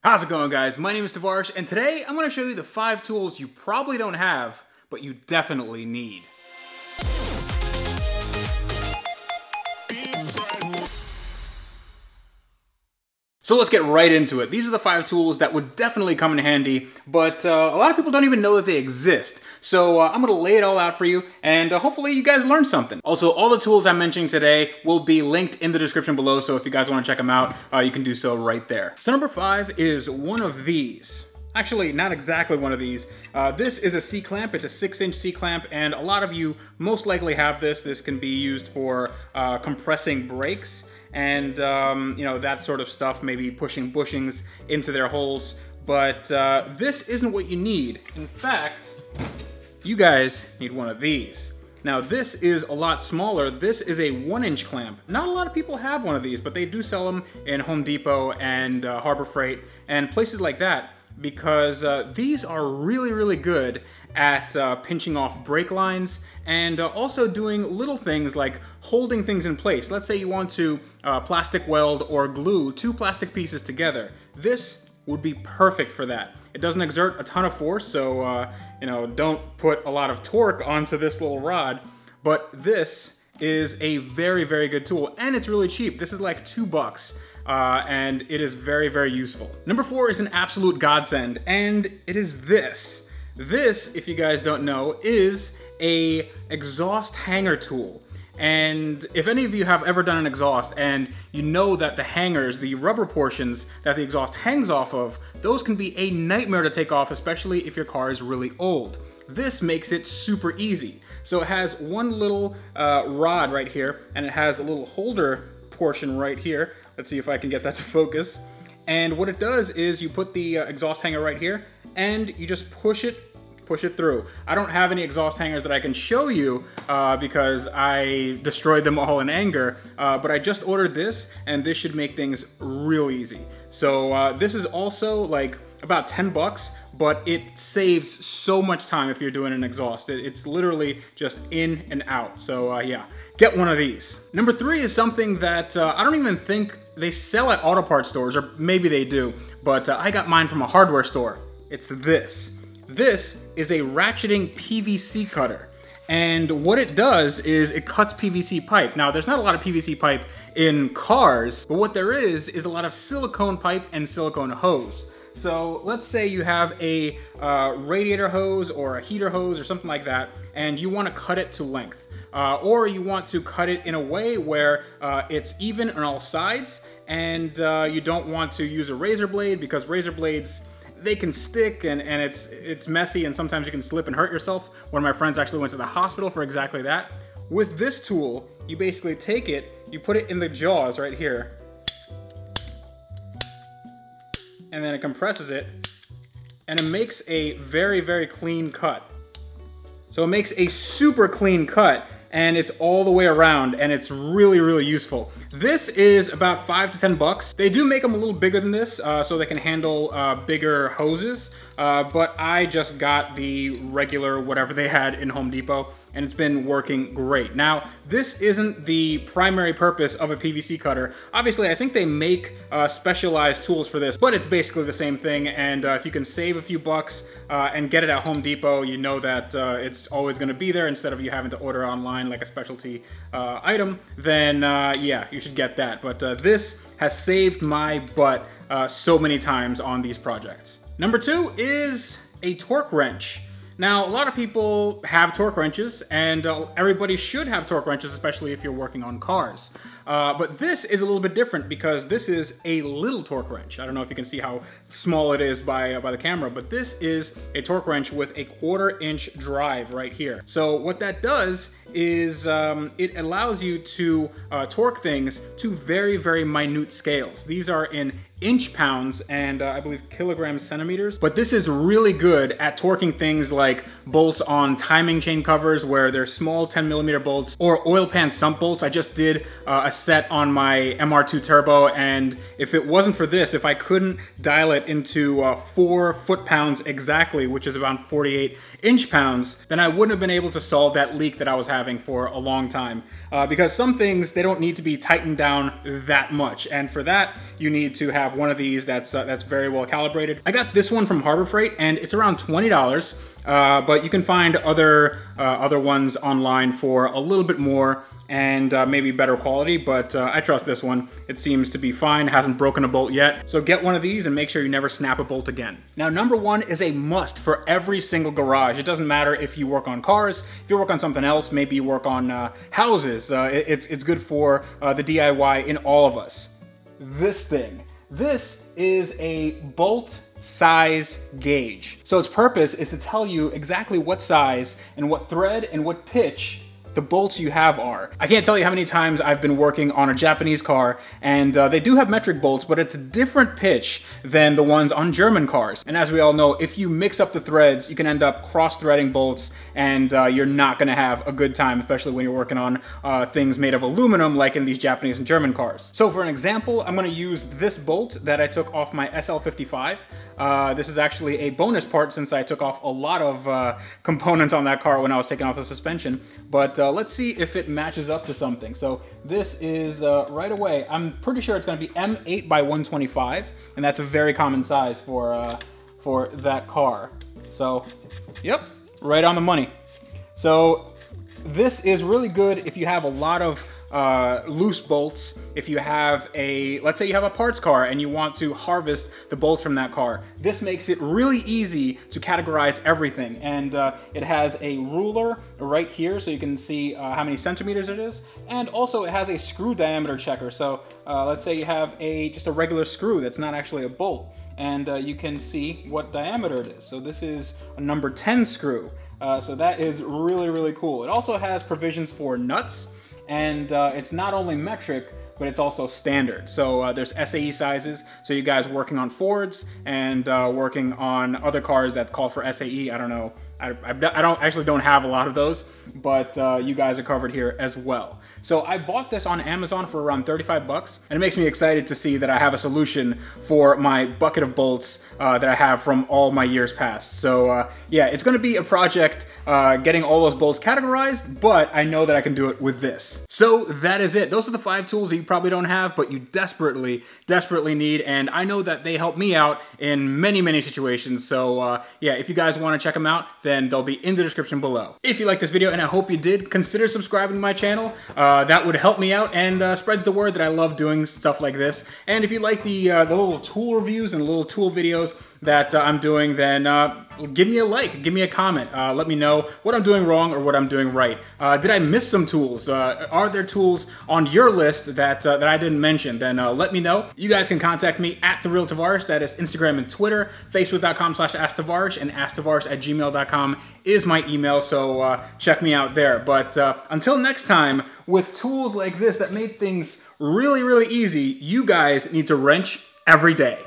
How's it going, guys? My name is Tavarish, and today I'm going to show you the 5 tools you probably don't have, but you definitely need. So let's get right into it. These are the 5 tools that would definitely come in handy, but a lot of people don't even know that they exist. So I'm going to lay it all out for you, and hopefully you guys learned something. Also, all the tools I'm mentioning today will be linked in the description below, so if you guys want to check them out, you can do so right there. So number 5 is one of these. Actually, not exactly one of these. This is a C-clamp. It's a 6-inch C-clamp, and a lot of you most likely have this. This can be used for compressing brakes and you know, that sort of stuff, maybe pushing bushings into their holes. But this isn't what you need. In fact, you guys need one of these. Now this is a lot smaller. This is a 1-inch clamp. Not a lot of people have one of these, but they do sell them in Home Depot and Harbor Freight and places like that, because these are really good at pinching off brake lines and also doing little things like holding things in place. Let's say you want to plastic weld or glue 2 plastic pieces together. This would be perfect for that. It doesn't exert a ton of force, so you know, don't put a lot of torque onto this little rod, but this is a very good tool, and it's really cheap. This is like $2. And it is very useful. Number 4 is an absolute godsend, and it is this. This, if you guys don't know, is a exhaust hanger tool. And if any of you have ever done an exhaust and you know that the hangers, the rubber portions that the exhaust hangs off of, those can be a nightmare to take off, especially if your car is really old. This makes it super easy. So it has one little rod right here, and it has a little holder portion right here. Let's see if I can get that to focus. And what it does is you put the exhaust hanger right here, and you just push it through. I don't have any exhaust hangers that I can show you because I destroyed them all in anger, but I just ordered this, and this should make things real easy. So this is also like about $10, but it saves so much time if you're doing an exhaust. It's literally just in and out. So yeah, get one of these. Number 3 is something that I don't even think they sell at auto parts stores, or maybe they do, but I got mine from a hardware store. It's this. This is a ratcheting PVC cutter. And what it does is it cuts PVC pipe. Now, there's not a lot of PVC pipe in cars, but what there is a lot of silicone pipe and silicone hose. So let's say you have a radiator hose or a heater hose or something like that, and you want to cut it to length. Or you want to cut it in a way where it's even on all sides, and you don't want to use a razor blade, because razor blades, they can stick and it's messy, and sometimes you can slip and hurt yourself. One of my friends actually went to the hospital for exactly that. With this tool, you basically take it, you put it in the jaws right here, and then it compresses it, and it makes a very clean cut. So it makes a super clean cut, and it's all the way around, and it's really useful. This is about $5 to $10. They do make them a little bigger than this, so they can handle bigger hoses, but I just got the regular whatever they had in Home Depot, and it's been working great. Now, this isn't the primary purpose of a PVC cutter. Obviously, I think they make specialized tools for this, but it's basically the same thing, and if you can save a few bucks and get it at Home Depot, you know that it's always gonna be there instead of you having to order online like a specialty item, then yeah, you should get that. But this has saved my butt so many times on these projects. Number 2 is a torque wrench. Now, a lot of people have torque wrenches, and everybody should have torque wrenches, especially if you're working on cars. But this is a little bit different because this is a little torque wrench. I don't know if you can see how small it is by the camera, but this is a torque wrench with a 1/4 inch drive right here. So what that does is it allows you to torque things to very minute scales. These are in inch pounds and I believe kilograms centimeters. But this is really good at torquing things like bolts on timing chain covers where they're small 10mm bolts, or oil pan sump bolts. I just did a set on my MR2 Turbo, and if it wasn't for this, if I couldn't dial it into 4 foot-pounds exactly, which is about 48 inch-pounds, then I wouldn't have been able to solve that leak that I was having for a long time. Because some things, they don't need to be tightened down that much, and for that, you need to have one of these that's very well calibrated. I got this one from Harbor Freight, and it's around $20. But you can find other ones online for a little bit more and maybe better quality, but I trust this one. It seems to be fine, hasn't broken a bolt yet. So get one of these and make sure you never snap a bolt again. Now, number one is a must for every single garage. It doesn't matter if you work on cars, if you work on something else, maybe you work on houses. It's good for the DIY in all of us. This thing. This is a bolt size gauge. So its purpose is to tell you exactly what size and what thread and what pitch the bolts you have are. I can't tell you how many times I've been working on a Japanese car, and they do have metric bolts, but it's a different pitch than the ones on German cars. And as we all know, if you mix up the threads, you can end up cross-threading bolts, and you're not gonna have a good time, especially when you're working on things made of aluminum, like in these Japanese and German cars. So for an example, I'm gonna use this bolt that I took off my SL55. This is actually a bonus part since I took off a lot of components on that car when I was taking off the suspension. But let's see if it matches up to something. So this is right away, I'm pretty sure it's gonna be M8 by 125, and that's a very common size for that car. So, yep, right on the money. So this is really good if you have a lot of loose bolts. If you have let's say you have a parts car and you want to harvest the bolts from that car, this makes it really easy to categorize everything. And it has a ruler right here so you can see how many centimeters it is. And also it has a screw diameter checker. So let's say you have just a regular screw that's not actually a bolt, and you can see what diameter it is. So this is a number 10 screw. So that is really, really cool. It also has provisions for nuts, and it's not only metric, but it's also standard. So there's SAE sizes, so you guys working on Fords and working on other cars that call for SAE, I don't know, I actually don't have a lot of those, but you guys are covered here as well. So I bought this on Amazon for around 35 bucks, and it makes me excited to see that I have a solution for my bucket of bolts that I have from all my years past. So yeah, it's gonna be a project getting all those bolts categorized, but I know that I can do it with this. So that is it. Those are the 5 tools that you probably don't have, but you desperately, desperately need, and I know that they help me out in many, many situations. So yeah, if you guys wanna check them out, then they'll be in the description below. If you like this video, and I hope you did, consider subscribing to my channel. That would help me out and spreads the word that I love doing stuff like this. And if you like the little tool reviews and little tool videos that I'm doing, then give me a like, give me a comment. Let me know what I'm doing wrong or what I'm doing right. Did I miss some tools? Are there tools on your list that I didn't mention? Then let me know. You guys can contact me at @TheRealTavarish. That is Instagram and Twitter. Facebook.com/AskTavarish and AskTavarish@gmail.com is my email. So check me out there. But until next time, with tools like this that made things really, really easy, you guys need to wrench every day.